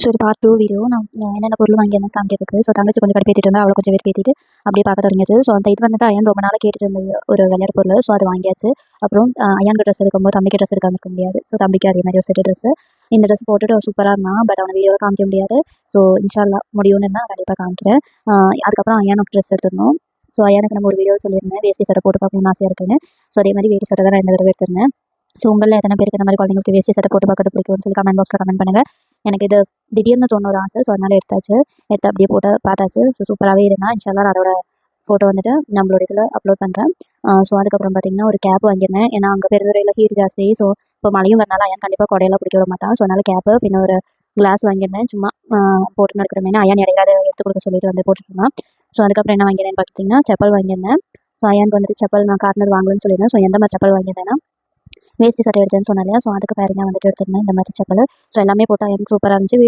So இது part 2 video. நான் என்னென்ன பொருள் வாங்கியிருந்தேன் காமிக்கிறதுக்கு. ஸோ தங்கச்சி கொஞ்சம் கடுப்பேத்திட்டு இருந்தா, அவளை கொஞ்சம் வெறுப்பேத்திட்டு அப்படியே பார்க்க தொடங்கிச்சு. ஸோ அந்த இது வந்துட்டு அயன் ரொம்ப நாளாக கேட்டுட்டு இருந்தது ஒரு விளையாட்டு பொருள். ஸோ அது வாங்கியாச்சு. அப்புறம் அயனுக்கு ட்ரெஸ் எடுக்கும்போது தம்பிக்கு ட்ரெஸ் எடுக்காம இருக்க முடியாது. ஸோ தம்பிக்கு அதே மாதிரி ஒரு செட்டு ட்ரெஸ்ஸு. இந்த ட்ரெஸ் போட்டுட்டு சூப்பராக இருந்தான். பட் அவனை வீடியோவில் காமிக்க முடியாது. ஸோ இன்ஷால்லா முடியும்னு நான் கண்டிப்பாக காமிக்கிறேன். அதுக்கப்புறம் அயனுக்கு ட்ரெஸ் எடுத்துருந்தோம். ஸோ அயனுக்கு நம்ம ஒரு வீடியோ சொல்லியிருந்தேன், வேஷ்டி சட்டை போட்டு பார்க்கணும்னு ஆசையாக இருக்குன்னு. ஸோ அதே மாதிரி வேஷ்டி சட்டை தான் நான் இந்த தடவை எடுத்திருந்தேன். ஸோ உங்களில் எத்தனை பேருக்கு இந்த மாதிரி குழந்தைங்களுக்கு வேஷ்டி சட்டை போட்டு பார்க்கறது பிடிக்கும்னு சொல்லி கமெண்ட் பாக்ஸில் கமெண்ட் பண்ணுங்கள். எனக்கு இது திடீர்னு தோணும் ஒரு ஆசை. ஸோ அதனால் எடுத்து அப்படியே போட்டு பார்த்தாச்சு. ஸோ சூப்பராகவே இருந்தால் இன்ஷால்லா நான் அதோட ஃபோட்டோ வந்துட்டு நம்மளோட இதில் அப்லோட் பண்ணுறேன். ஸோ அதுக்கப்புறம் பார்த்திங்கன்னா ஒரு கேப் வாங்கியிருந்தேன். ஏன்னா அங்கே பெருந்துறையில் ஹீட் ஜாஸ்தி. ஸோ இப்போ மழையும் வரனால அயன் கண்டிப்பாக கொடையெல்லாம் பிடிக்க விட மாட்டான். ஸோ அதனால் கேப்பு பின்ன ஒரு கிளாஸ் வாங்கியிருந்தேன். சும்மா போட்டு நடக்கிறமேனா அயன் இடையில எடுத்து கொடுக்க சொல்லிட்டு வந்து போட்டுருந்தான். ஸோ அதுக்கப்புறம் என்ன வாங்கியிருந்தேன்னு பார்த்திங்கன்னா செப்பல் வாங்கியிருந்தேன். ஸோ அயனுக்கு வந்துட்டு செப்பல் நான் கார்னர் வாங்கலன்னு சொல்லியிருந்தேன். ஸோ எந்த மாதிரி செப்பல் வாங்கியிருந்தேன்னா வேஷ்டி சட்டை எடுத்தேன்னு சொன்னேன் இல்லையா. ஸோ அதுக்கு பேரிங்காக வந்துட்டு எடுத்திருந்தேன் இந்த மாதிரி செப்பல். ஸோ எல்லாமே போட்டால் எனக்கு சூப்பராக இருந்துச்சு.